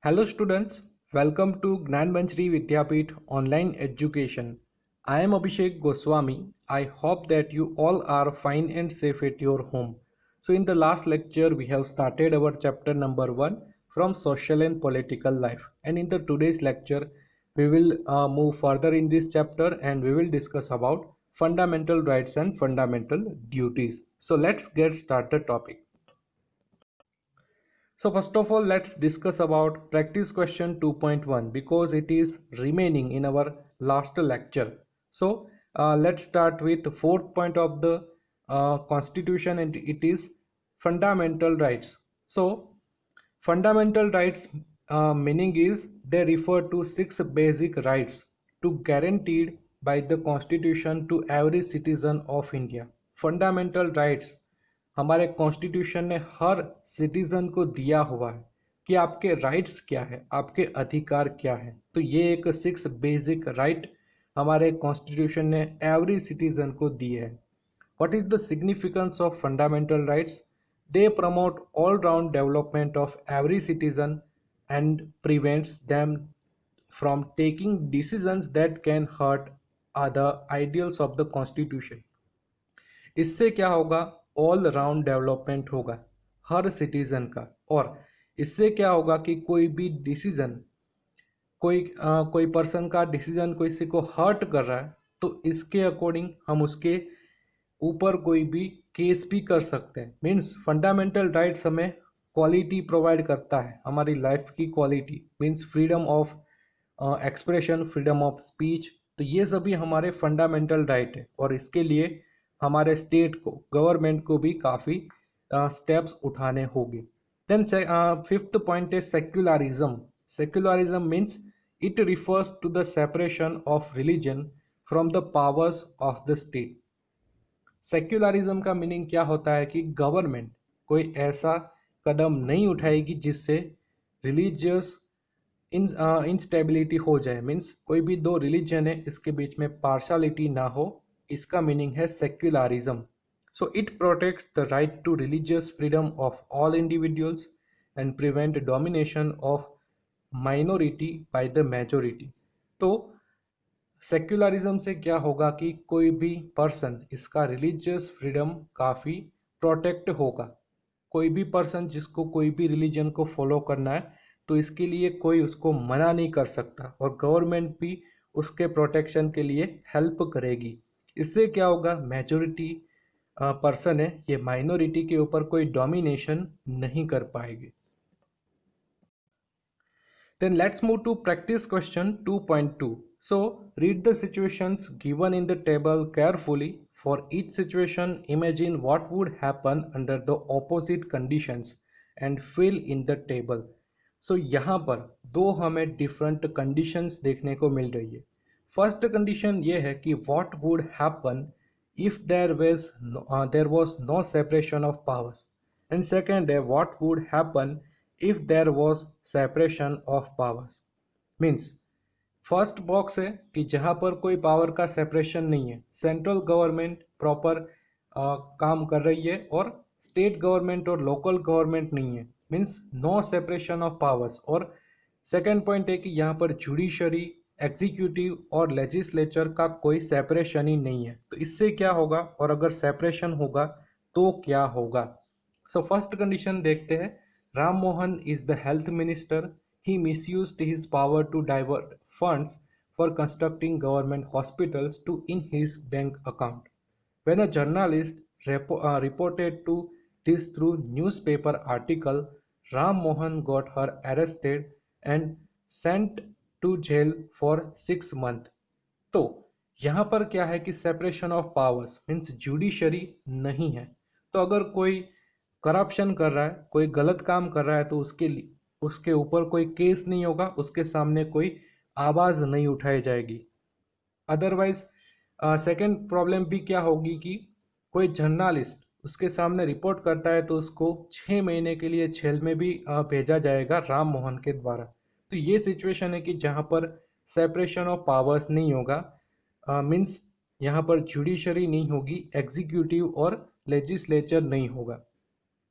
Hello students, welcome to Gnanbanchri Vidyapeeth Online Education. I am Abhishek Goswami. I hope that you all are fine and safe at your home. So in the last lecture we have started our chapter number 1 from social and political life, and in the today's lecture we will move further in this chapter and we will discuss about fundamental rights and fundamental duties. So let's get started topic. So first of all, let's discuss about practice question 2.1 because it is remaining in our last lecture. So let's start with the fourth point of the constitution, and it is fundamental rights. So fundamental rights meaning is they refer to six basic rights to guaranteed by the constitution to every citizen of India. Fundamental rights हमारे constitution ने हर citizen को दिया हुआ है कि आपके rights क्या है, आपके अधिकार क्या है। तो ये एक सिक्स बेसिक राइट हमारे कॉन्स्टिट्यूशन ने एवरी सिटीजन को दी है। What is the significance of fundamental rights? They promote all-round development of every citizen and prevents them from taking decisions that can hurt other ideals of the constitution. इससे क्या होगा? All round development होगा हर citizen का, और इससे क्या होगा कि कोई भी डिसीजन, कोई पर्सन का डिसीजन किसी को हर्ट कर रहा है तो इसके अकॉर्डिंग हम उसके ऊपर कोई भी केस भी कर सकते हैं। मीन्स फंडामेंटल राइट्स हमें क्वालिटी प्रोवाइड करता है, हमारी लाइफ की quality, means freedom of expression, freedom of speech. तो ये सभी हमारे फंडामेंटल राइट है, और इसके लिए हमारे स्टेट को, गवर्नमेंट को भी काफ़ी स्टेप्स उठाने होंगे। देन फिफ्थ पॉइंट है secularism. Secularism means it refers to the separation of religion from the powers of the state. Secularism का मीनिंग क्या होता है कि गवर्नमेंट कोई ऐसा कदम नहीं उठाएगी जिससे रिलीजियस इंस्टेबिलिटी हो जाए। मीन्स कोई भी दो रिलीजन है इसके बीच में पार्शलिटी ना हो, इसका मीनिंग है secularism. So it protects the right to religious freedom of all individuals and prevent domination of minority by the majority. तो सेक्युलरिज्म से क्या होगा कि कोई भी पर्सन, इसका रिलीजियस फ्रीडम काफ़ी प्रोटेक्ट होगा। कोई भी पर्सन जिसको कोई भी रिलीजन को फॉलो करना है तो इसके लिए कोई उसको मना नहीं कर सकता, और गवर्नमेंट भी उसके प्रोटेक्शन के लिए हेल्प करेगी। इससे क्या होगा? मेजोरिटी पर्सन है ये माइनॉरिटी के ऊपर कोई डोमिनेशन नहीं कर पाएगी। Then let's move to practice question 2.2. So read the situations given in the table carefully. For each situation, imagine what would happen under the opposite conditions and fill in the table. So यहाँ पर दो हमें different conditions देखने को मिल रही है। First condition ये है कि what would happen if there was no separation of powers, and second है what would happen if there was separation of powers। Means first box है कि जहां पर कोई पावर का सेपरेशन नहीं है, सेंट्रल गवर्नमेंट प्रॉपर काम कर रही है और स्टेट गवर्नमेंट और लोकल गवर्नमेंट नहीं है, means no separation of powers. और सेकेंड पॉइंट है कि यहाँ पर जुडिशरी, एग्जीक्यूटिव और लेजिस्लेचर का कोई सेपरेशन ही नहीं है। तो इससे क्या होगा, और अगर सेपरेशन होगा तो क्या होगा। सो फर्स्ट कंडीशन देखते हैं। Ram Mohan is the health minister. He misused his power to divert funds for constructing government hospitals to in his bank account. When a journalist reported to this through newspaper article, Ram Mohan got her arrested and sent to jail for 6 months. तो यहाँ पर क्या है कि separation of powers means judiciary नहीं है। तो अगर कोई करप्शन कर रहा है, कोई गलत काम कर रहा है तो उसके ऊपर कोई केस नहीं होगा, उसके सामने कोई आवाज़ नहीं उठाई जाएगी। अदरवाइज सेकंड प्रॉब्लम भी क्या होगी कि कोई जर्नलिस्ट उसके सामने रिपोर्ट करता है तो उसको 6 महीने के लिए जेल में भी भेजा जाएगा राम मोहन के द्वारा। तो ये सिचुएशन है कि जहाँ पर सेपरेशन ऑफ पावर्स नहीं होगा, मीन्स यहाँ पर जुडिशरी नहीं होगी, एग्जीक्यूटिव और लेजिस्लेचर नहीं होगा।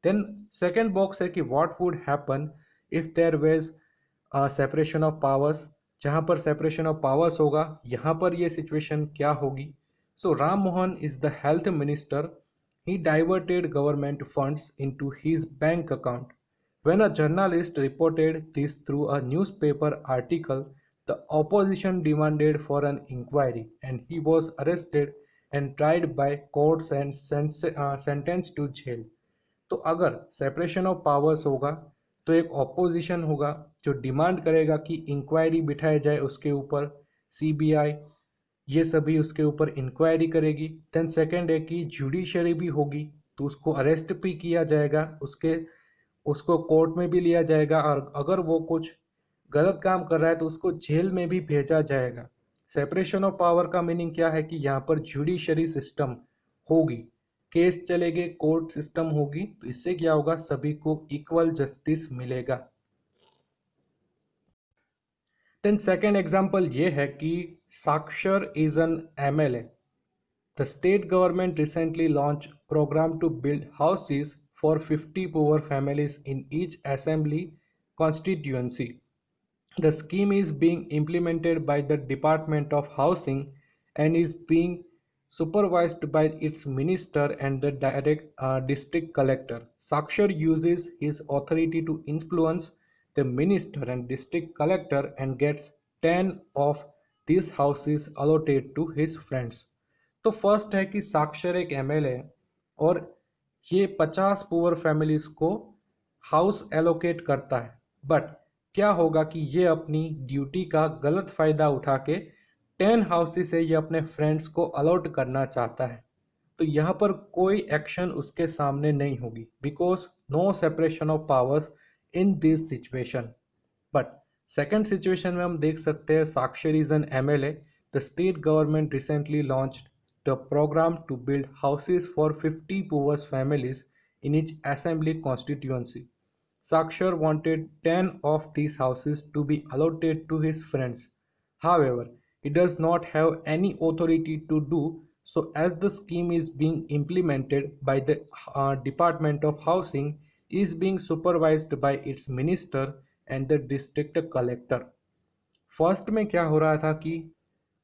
देन सेकेंड बॉक्स है कि what would happen if there was separation of powers, जहाँ पर सेपरेशन ऑफ पावर्स होगा यहाँ पर ये सिचुएशन क्या होगी. So Ram Mohan is the health minister. He diverted government funds into his bank account. When a journalist reported this through a newspaper article, the opposition demanded for an inquiry, and he was arrested and tried by courts and sentenced to jail. तो अगर separation of powers होगा तो एक opposition होगा जो demand करेगा कि inquiry बिठाई जाए उसके ऊपर. सीबीआई ये सभी उसके ऊपर इंक्वायरी करेगी. देन सेकंड है कि जुडिशरी भी होगी, तो उसको अरेस्ट भी किया जाएगा, उसको कोर्ट में भी लिया जाएगा, और अगर वो कुछ गलत काम कर रहा है तो उसको जेल में भी भेजा जाएगा. सेपरेशन ऑफ पावर का मीनिंग क्या है कि यहाँ पर जुडिशरी सिस्टम होगी, केस चलेंगे, कोर्ट सिस्टम होगी, तो इससे क्या होगा, सभी को इक्वल जस्टिस मिलेगा. देन सेकेंड एग्जाम्पल ये है कि साक्षर is an MLA. The state government recently launched program to build houses for 50 poor families in each assembly constituency. The scheme is being implemented by the Department of Housing and is being supervised by its minister and the district collector. Sakshar uses his authority to influence the minister and district collector and gets 10 of these houses allotted to his friends. तो first है कि साक्षर एक MLA है और ये 50 poor families को house allocate करता है. बट क्या होगा कि ये अपनी ड्यूटी का गलत फायदा उठा के 10 हाउसेस से ये अपने फ्रेंड्स को अलॉट करना चाहता है. तो यहाँ पर कोई एक्शन उसके सामने नहीं होगी, because no separation of powers in this situation. But second situation में हम देख सकते हैं Sakshar is an MLA. The state government recently launched the program to build houses for 50 poor families in each assembly constituency. Sakshar wanted 10 of these houses to be allotted to his friends. However, he does not have any authority to do so as the scheme is being implemented by the Department of Housing, is being supervised by its minister and the district collector. First में क्या हो रहा था कि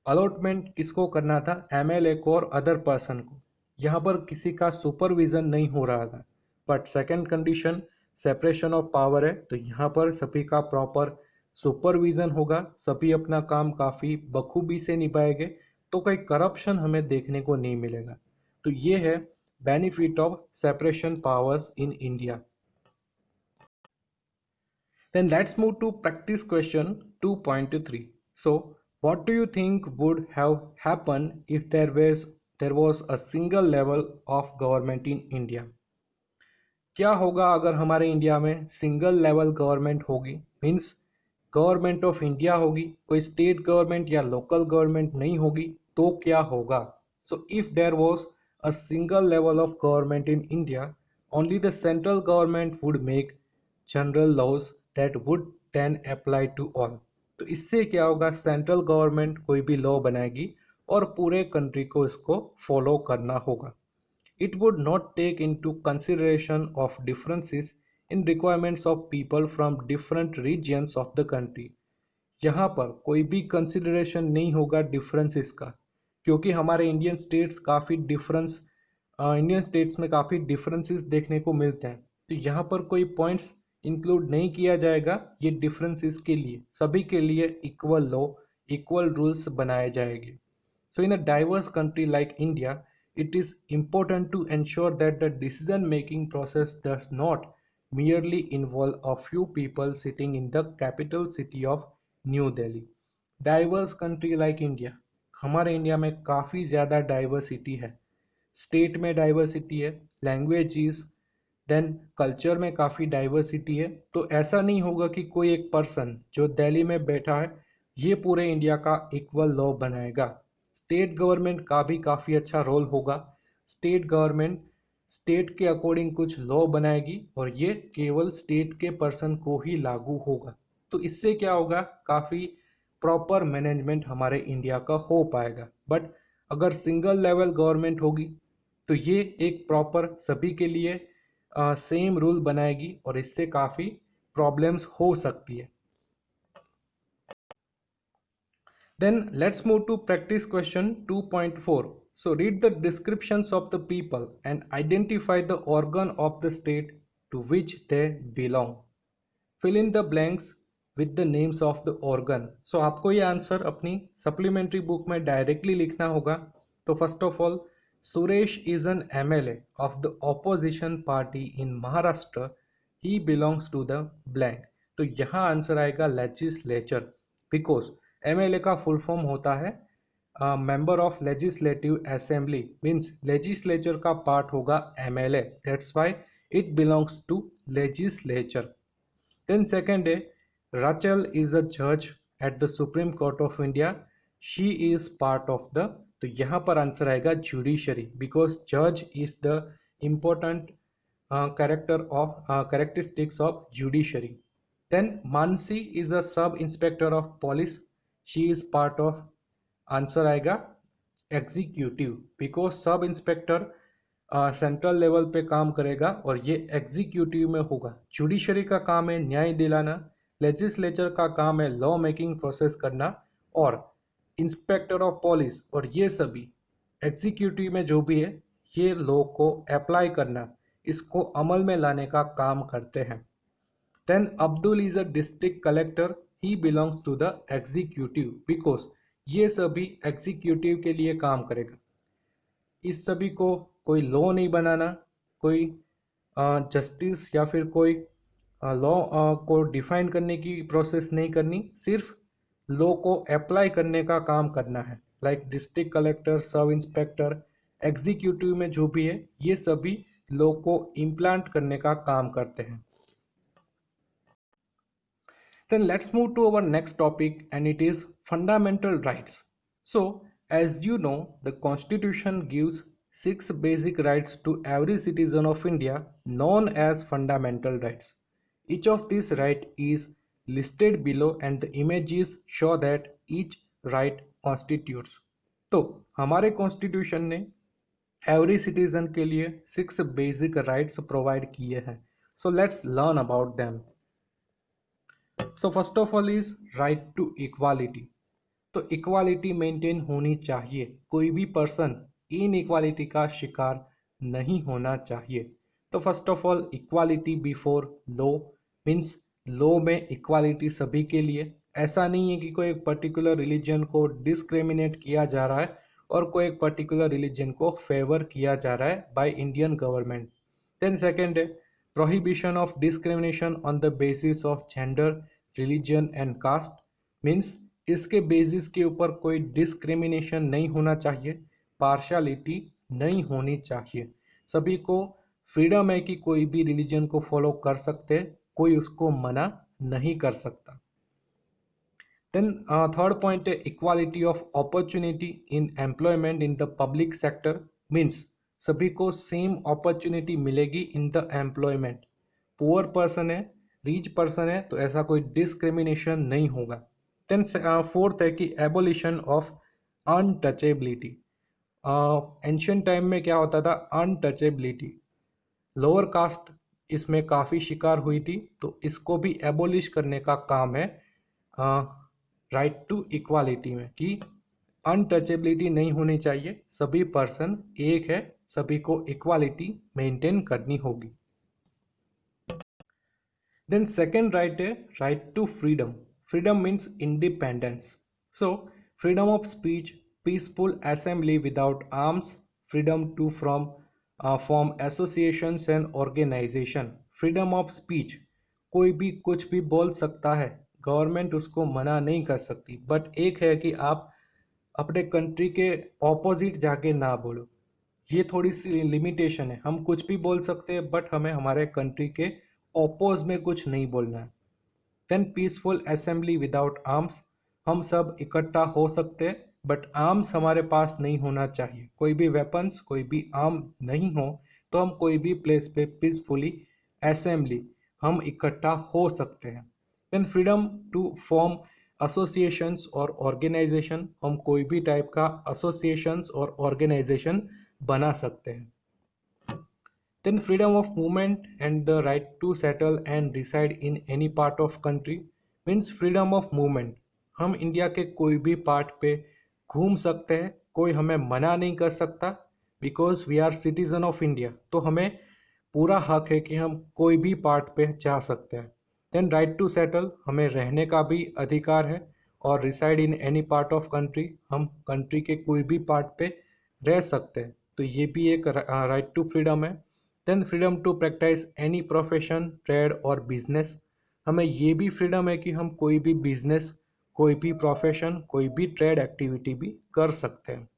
allotment किसको करना था, MLA को और अदर पर्सन को. यहाँ पर किसी का सुपरविजन नहीं हो रहा था. But second condition separation of power है, तो यहाँ पर सभी का प्रॉपर सुपरविजन होगा, सभी अपना काम काफ़ी बखूबी से निभाएंगे, तो कोई करप्शन हमें देखने को नहीं मिलेगा. तो ये है benefit of separation powers in India. Then let's move to practice question 2.3. So, what do you think would have happened if there was a single level of government in India? क्या होगा अगर हमारे इंडिया में single level government होगी, means government of India होगी, कोई state government या local government नहीं होगी, तो क्या होगा. So if there was a single level of government in India, only the central government would make general laws that would then apply to all. तो इससे क्या होगा, सेंट्रल गवर्नमेंट कोई भी लॉ बनाएगी और पूरे कंट्री को इसको फॉलो करना होगा. It would not take into consideration of differences in requirements of people from different regions of the country. यहाँ पर कोई भी कंसिडरेशन नहीं होगा डिफरेंसेस का, क्योंकि हमारे इंडियन स्टेट्स में काफ़ी डिफरेंसेस देखने को मिलते हैं. तो यहाँ पर कोई पॉइंट्स इंक्लूड नहीं किया जाएगा. ये डिफरेंसेस के लिए सभी के लिए इक्वल लॉ, इक्वल रूल्स बनाए जाएंगे. So in a diverse country like India, it is important to ensure that the decision making process does not merely involve a few people sitting in the capital city of New Delhi. Diverse country like India, हमारे India में काफ़ी ज़्यादा diversity है. State में diversity है, languages, then culture में काफ़ी diversity है. तो ऐसा नहीं होगा कि कोई एक पर्सन जो दिल्ली में बैठा है ये पूरे इंडिया का इक्वल लॉ बनाएगा. स्टेट गवर्नमेंट का भी काफ़ी अच्छा रोल होगा. स्टेट गवर्नमेंट स्टेट के अकॉर्डिंग कुछ लॉ बनाएगी और ये केवल स्टेट के पर्सन को ही लागू होगा. तो इससे क्या होगा, काफ़ी प्रॉपर मैनेजमेंट हमारे इंडिया का हो पाएगा. बट अगर सिंगल लेवल गवर्नमेंट होगी तो ये एक प्रॉपर सभी के लिए सेम रूल बनाएगी और इससे काफ़ी प्रॉब्लम्स हो सकती है. Then let's move to practice question 2.4. So read the descriptions of the people and identify the organ of the state to which they belong. Fill in the blanks with the names of the organ. So आपको ये answer अपनी supplementary book में directly लिखना होगा. तो first of all, Suresh is an MLA of the opposition party in Maharashtra. He belongs to the blank. तो यहाँ answer आएगा लेजिस्लेचर, बिकॉज MLA का फुल फॉर्म होता है member of legislative assembly, means legislature का पार्ट होगा MLA. That's why it belongs to legislature. Then second day, Rachel is a judge at the Supreme Court of India. She is part of the, तो यहाँ पर answer आएगा judiciary, because जज is the important characteristics of judiciary. Then Mansi is a sub inspector of police. She is part of, answer आएगा executive, because sub inspector central level पे काम करेगा और ये एग्जीक्यूटिव में होगा. जुडिशरी का काम है न्याय दिलाना, लेजिस्लेचर का काम है लॉ मेकिंग प्रोसेस करना, और इंस्पेक्टर ऑफ पुलिस और ये सभी एग्जीक्यूटिव में जो भी है ये लॉ को अप्लाई करना, इसको अमल में लाने का काम करते हैं. Then Abdul is a district collector. He belongs to the executive, because ये सभी एग्जीक्यूटिव के लिए काम करेगा. इस सभी को कोई लॉ नहीं बनाना, कोई जस्टिस या फिर कोई लॉ को डिफाइन करने की प्रोसेस नहीं करनी, सिर्फ लॉ को अप्लाई करने का काम करना है. Like district collector, sub inspector, executive में जो भी है ये सभी लॉ को इम्प्लांट करने का काम करते हैं. Then let's move to our next topic, and it is fundamental rights. So as you know, the constitution gives 6 basic rights to every citizen of India, known as fundamental rights. Each of these rights is listed below and the images show that each right constitutes. तो हमारे constitution ने every citizen के लिए 6 basic rights provide किए हैं. So let's learn about them. So first of all is right to equality. तो equality maintain होनी चाहिए, कोई भी पर्सन इन इक्वालिटी का शिकार नहीं होना चाहिए. तो first of all equality before law, means law में इक्वालिटी सभी के लिए. ऐसा नहीं है कि कोई एक पर्टिकुलर रिलीजन को डिस्क्रिमिनेट किया जा रहा है और कोई एक पर्टिकुलर रिलीजन को फेवर किया जा रहा है by Indian government. Then second है prohibition of discrimination on the basis of gender, religion and caste. Means इसके बेसिस के ऊपर कोई डिस्क्रिमिनेशन नहीं होना चाहिए, पार्शलिटी नहीं होनी चाहिए. सभी को फ्रीडम है कि कोई भी रिलीजन को फॉलो कर सकते, कोई उसको मना नहीं कर सकता. देन थर्ड पॉइंट है equality of opportunity in employment in the public sector. Means सभी को सेम अपॉर्चुनिटी मिलेगी in the employment. Poor person है, रिच पर्सन है, तो ऐसा कोई डिस्क्रिमिनेशन नहीं होगा. देन फोर्थ है कि abolition of untouchability. Ancient time में क्या होता था, अनटचेबिलिटी, लोअर कास्ट इसमें काफ़ी शिकार हुई थी, तो इसको भी एबोलिश करने का काम है राइट टू इक्वालिटी में, कि अनटचेबिलिटी नहीं होनी चाहिए, सभी पर्सन एक है, सभी को इक्वालिटी मेंटेन करनी होगी. देन सेकेंड राइट है right to freedom. Freedom means independence. So freedom of speech, peaceful assembly without arms, freedom to from form associations and organization. Freedom of speech, कोई भी कुछ भी बोल सकता है, गवर्नमेंट उसको मना नहीं कर सकती, बट एक है कि आप अपने कंट्री के ऑपोजिट जाके ना बोलो, ये थोड़ी सी लिमिटेशन है. हम कुछ भी बोल सकते हैं बट हमें हमारे कंट्री के ऑपोज में कुछ नहीं बोलना है. Then peaceful assembly without arms, हम सब इकट्ठा हो सकते हैं बट आर्म्स हमारे पास नहीं होना चाहिए, कोई भी वेपन्स, कोई भी आर्म नहीं हो, तो हम कोई भी प्लेस पे पीसफुली असेंबली हम इकट्ठा हो सकते हैं. Then freedom to form associations और ऑर्गेनाइजेशन, हम कोई भी टाइप का एसोसिएशंस और ऑर्गेनाइजेशन बना सकते हैं. Then freedom of movement and the right to settle and reside in any part of country. Means freedom of movement, हम इंडिया के कोई भी पार्ट पे घूम सकते हैं, कोई हमें मना नहीं कर सकता, because we are citizen of India. तो हमें पूरा हक है कि हम कोई भी पार्ट पे जा सकते हैं। देन राइट टू सेटल, हमें रहने का भी अधिकार है, और reside in any part of country, हम कंट्री के कोई भी पार्ट पे रह सकते हैं, तो ये भी एक राइट टू फ्रीडम है। Then freedom to practice any profession, trade और बिजनेस, हमें ये भी फ्रीडम है कि हम कोई भी बिजनेस, कोई भी प्रोफेशन, कोई भी ट्रेड एक्टिविटी भी कर सकते हैं।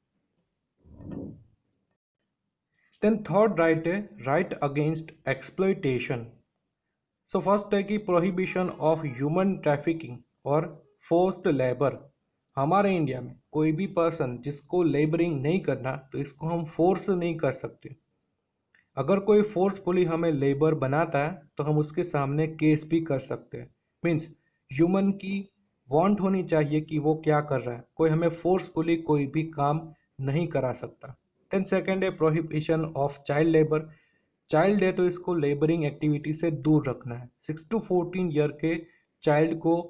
देन थर्ड राइट है right against exploitation. So first है कि प्रोहिबिशन ऑफ ह्यूमन ट्रैफिकिंग और फोर्स्ड लेबर। हमारे इंडिया में कोई भी पर्सन जिसको लेबरिंग नहीं करना, तो इसको हम फोर्स नहीं कर सकते। अगर कोई फोर्सफुली हमें लेबर बनाता है तो हम उसके सामने केस भी कर सकते हैं। मीन्स ह्यूमन की वांट होनी चाहिए कि वो क्या कर रहा है, कोई हमें फोर्सफुली कोई भी काम नहीं करा सकता। देन सेकेंड है prohibition of child labour. Child है तो इसको लेबरिंग एक्टिविटी से दूर रखना है। 6 to 14 ईयर के चाइल्ड को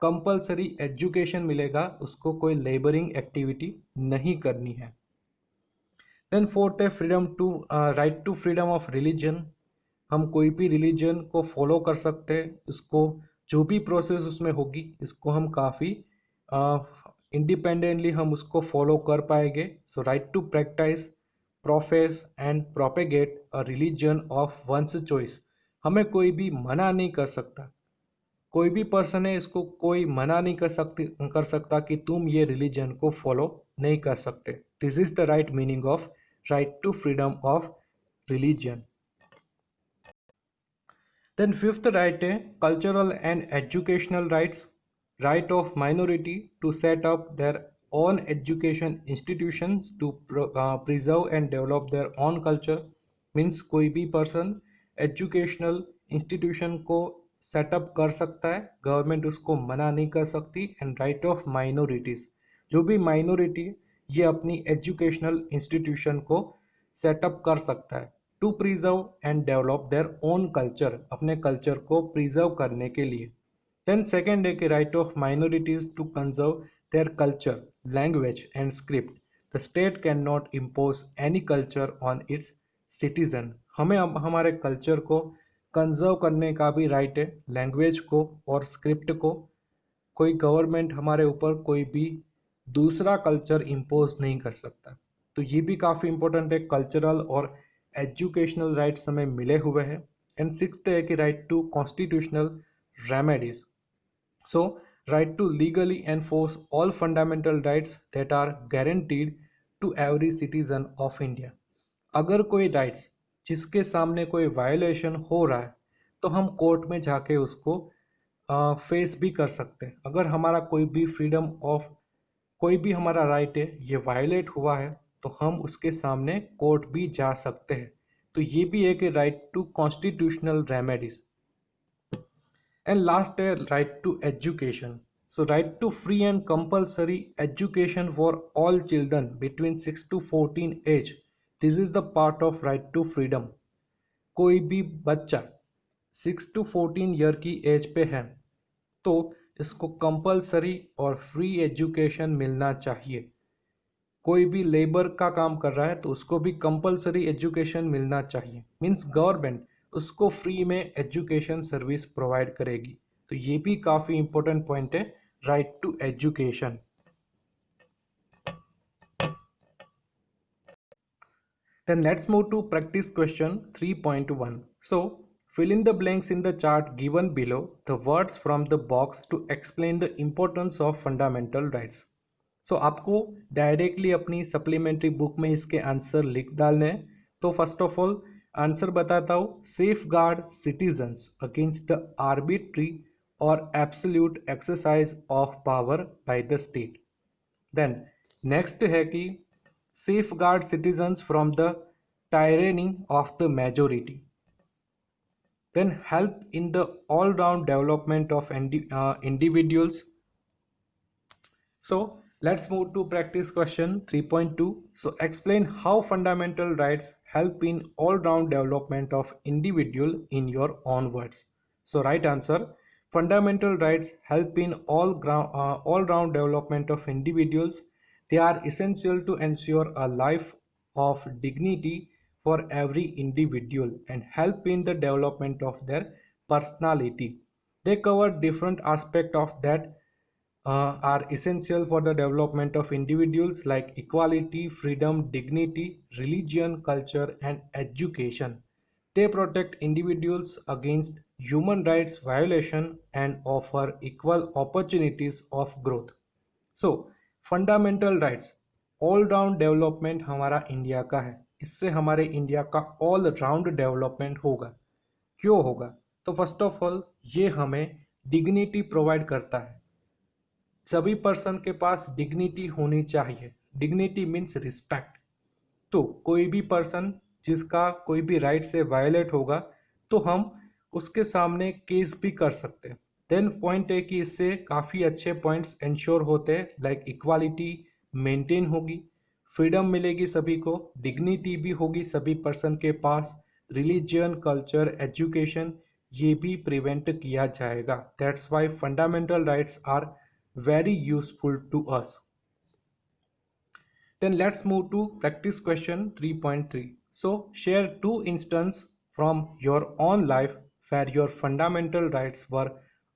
कंपलसरी एजुकेशन मिलेगा, उसको कोई लेबरिंग एक्टिविटी नहीं करनी है। देन फोर्थ है freedom to right to freedom of religion. हम कोई भी रिलीजन को फॉलो कर सकते हैं, उसको जो भी प्रोसेस उसमें होगी इसको हम काफ़ी इंडिपेंडेंटली हम उसको फॉलो कर पाएंगे। So right to practice, profess and propagate a religion of one's choice, हमें कोई भी मना नहीं कर सकता। कोई भी पर्सन है, इसको कोई मना नहीं कर सकता कि तुम ये रिलीजन को फॉलो नहीं कर सकते। This is the right meaning of right to freedom of religion. Then fifth right है cultural and educational rights. Right of minority to set up their own education institutions to preserve and develop their own culture. Means कोई भी person educational institution को set up कर सकता है, government उसको मना नहीं कर सकती। एंड राइट ऑफ माइनॉरिटीज़, जो भी माइनॉरिटी ये अपनी एजुकेशनल इंस्टीट्यूशन को सेटअप कर सकता है to preserve and develop their own culture, अपने कल्चर को प्रिजर्व करने के लिए। देन सेकेंड है कि right of minorities to conserve their culture, language and script. The state can not impose any culture on its citizen. हमें हमारे culture को कंजर्व करने का भी राइट है, लैंग्वेज को और स्क्रिप्ट को। कोई गवर्नमेंट हमारे ऊपर कोई भी दूसरा कल्चर इम्पोज नहीं कर सकता। तो ये भी काफ़ी इंपॉर्टेंट है, कल्चरल और एजुकेशनल राइट्स हमें मिले हुए हैं। एंड सिक्स्थ है कि right to constitutional remedies. So right to legally enforce all fundamental rights that are guaranteed to every citizen of India. अगर कोई राइट्स जिसके सामने कोई वायोलेशन हो रहा है, तो हम कोर्ट में जाके उसको फेस भी कर सकते हैं। अगर हमारा कोई भी फ्रीडम ऑफ, कोई भी हमारा राइट है ये वायलेट हुआ है, तो हम उसके सामने कोर्ट भी जा सकते हैं। तो ये भी है कि right to constitutional remedies. And last है right to education. So right to free and compulsory education for all children between 6 to 14 age. This is the part of right to freedom. कोई भी बच्चा 6 to 14 ईयर की as पे है तो इसको compulsory और फ्री एजुकेशन मिलना चाहिए। कोई भी लेबर का काम कर रहा है तो उसको भी कंपलसरी एजुकेशन मिलना चाहिए। मीन्स गवर्नमेंट उसको फ्री में एजुकेशन सर्विस प्रोवाइड करेगी। तो ये भी काफ़ी इंपॉर्टेंट पॉइंट है, right to education. Then let's move to practice question 3.1. So, fill in the blanks in the chart given below the words from the box to explain the importance of fundamental rights. So, आपको directly अपनी supplementary book में इसके answer लिख डालने हैं। तो first of all answer बताता हूँ, safeguard citizens against the arbitrary और absolute exercise of power by the state. Then next है कि safeguard citizens from the tyranny of the majority. Then help in the all-round development of individuals. So let's move to practice question 3.2. So explain how fundamental rights help in all-round development of individual in your own words. So right answer, Fundamental rights help in all-round development of individuals. They are essential to ensure a life of dignity for every individual and help in the development of their personality. They cover different aspects of that are essential for the development of individuals like equality, freedom, dignity, religion, culture, and education. They protect individuals against human rights violation and offer equal opportunities of growth. So fundamental rights all round development हमारा India का है, इससे हमारे India का all round development होगा। क्यों होगा? तो फर्स्ट ऑफ ऑल ये हमें डिग्निटी प्रोवाइड करता है। सभी पर्सन के पास डिग्निटी होनी चाहिए। Dignity means respect. तो कोई भी पर्सन जिसका कोई भी राइट से वायलेट होगा तो हम उसके सामने केस भी कर सकते हैं। देन पॉइंट है कि इससे काफ़ी अच्छे पॉइंट्स इंश्योर होते हैं लाइक इक्वालिटी मेंटेन होगी, फ्रीडम मिलेगी सभी को, डिग्निटी भी होगी सभी पर्सन के पास, रिलीजन कल्चर एजुकेशन ये भी प्रिवेंट किया जाएगा। That's why fundamental rights are very useful to us. Then let's move to practice question 3.3. So share two instances from your own life where your fundamental rights were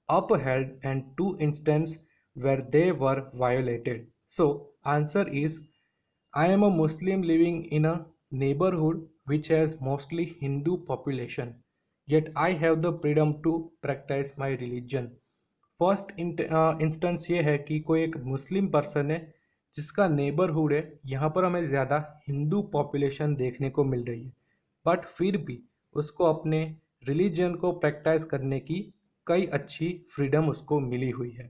upheld and two instances where they were violated. So answer is, I am a Muslim living in a neighborhood which has mostly Hindu population, yet I have the freedom to practice my religion. First instance ये है कि कोई एक Muslim person है जिसका neighbourhood है, यहाँ पर हमें ज़्यादा हिंदू पॉपुलेशन देखने को मिल रही है, बट फिर भी उसको अपने रिलीजन को प्रैक्टिस करने की कई अच्छी फ्रीडम उसको मिली हुई है।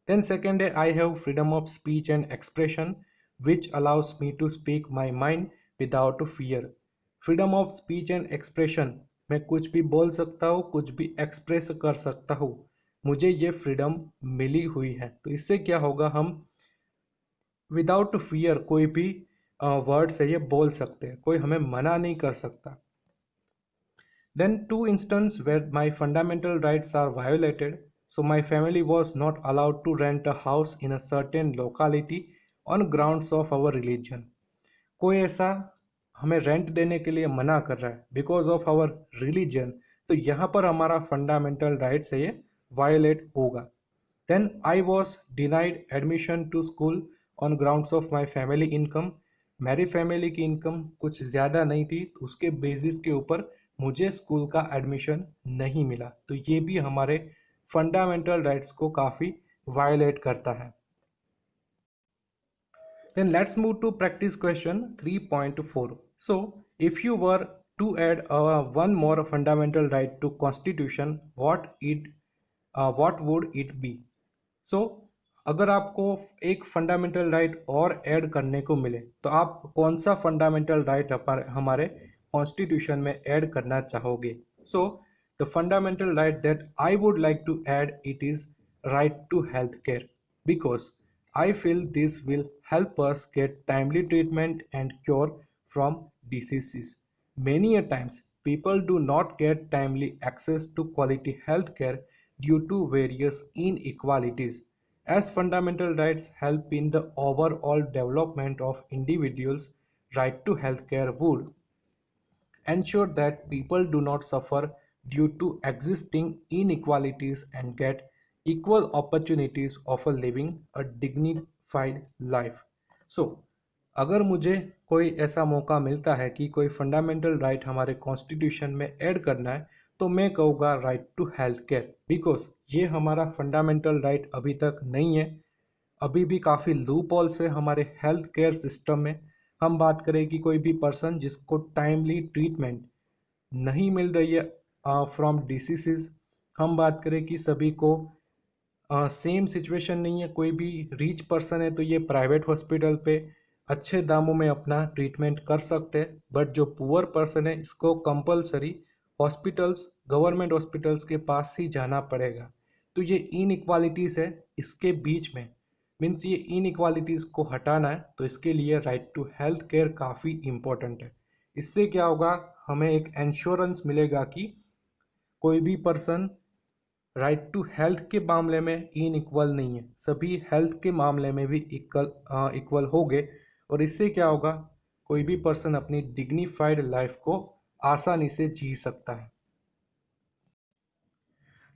देन सेकेंड है, I have freedom of speech and expression which allows me to speak my mind without fear. Freedom of speech and expression, मैं कुछ भी बोल सकता हूँ, कुछ भी एक्सप्रेस कर सकता हूँ, मुझे ये फ्रीडम मिली हुई है। तो इससे क्या होगा, हम विदाउट फियर कोई भी वर्ड से ये बोल सकते हैं, कोई हमें मना नहीं कर सकता। Then two instance where my fundamental rights are violated. So my family was not allowed to rent a house in a certain locality on grounds of our religion. कोई ऐसा हमें रेंट देने के लिए मना कर रहा है बिकॉज ऑफ आवर रिलीजन, तो यहाँ पर हमारा फंडामेंटल राइट्स है ये वायोलेट होगा। Then I was denied admission to school on grounds of my family income. मेरी फैमिली की इनकम कुछ ज़्यादा नहीं थी, तो उसके बेसिस के ऊपर मुझे स्कूल का एडमिशन नहीं मिला। तो ये भी हमारे फंडामेंटल राइट्स को काफ़ी वायोलेट करता है। Then let's move to practice question 3.4. So if you were to add one more fundamental right to constitution, what would it be? So अगर आपको एक फंडामेंटल राइट और ऐड करने को मिले तो आप कौन सा फंडामेंटल राइट हमारे कॉन्स्टिट्यूशन में ऐड करना चाहोगे? So the fundamental right that I would like to add it is right to health care, because I feel this will help us get timely treatment and cure from diseases. Many a times, people do not get timely access to quality health care due to various inequalities. As fundamental rights help in the overall development of individuals, right to health care would ensure that people do not suffer due to existing inequalities and get equal opportunities of a living a dignified life. So अगर मुझे कोई ऐसा मौका मिलता है कि कोई fundamental right हमारे कॉन्स्टिट्यूशन में ऐड करना है, तो मैं कहूँगा right to health care, because ये हमारा फंडामेंटल राइट अभी तक नहीं है। अभी भी काफ़ी लूप होल्स है हमारे हेल्थ केयर सिस्टम में। हम बात करें कि कोई भी पर्सन जिसको टाइमली ट्रीटमेंट नहीं मिल रही है फ्रॉम डिसीजेज, हम बात करें कि सभी को सेम सिचुएशन नहीं है, कोई भी रिच पर्सन है तो ये प्राइवेट हॉस्पिटल पे अच्छे दामों में अपना ट्रीटमेंट कर सकते हैं, बट जो पुअर पर्सन है इसको कंपलसरी हॉस्पिटल्स गवर्नमेंट हॉस्पिटल्स के पास ही जाना पड़ेगा। तो ये इनइक्वालिटीज़ है इसके बीच में, मीन्स ये इनइक्वालिटीज़ को हटाना है, तो इसके लिए राइट टू हेल्थ केयर काफ़ी इम्पोर्टेंट है। इससे क्या होगा, हमें एक इंश्योरेंस मिलेगा कि कोई भी पर्सन राइट टू हेल्थ के मामले में इनइक्वल नहीं है, सभी हेल्थ के मामले में भी इक्वल होंगे। और इससे क्या होगा, कोई भी पर्सन अपनी डिग्निफाइड लाइफ को आसानी से जी सकता है।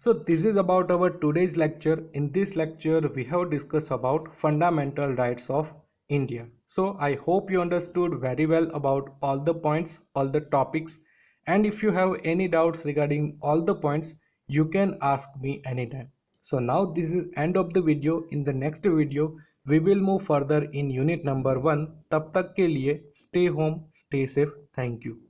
So this is about our today's lecture. In this lecture, we have discussed about fundamental rights of India. So I hope you understood very well about all the points, all the topics. And if you have any doubts regarding all the points, you can ask me anytime. So now this is end of the video. In the next video, we will move further in unit number 1. तब तक के लिए stay home, stay safe. Thank you.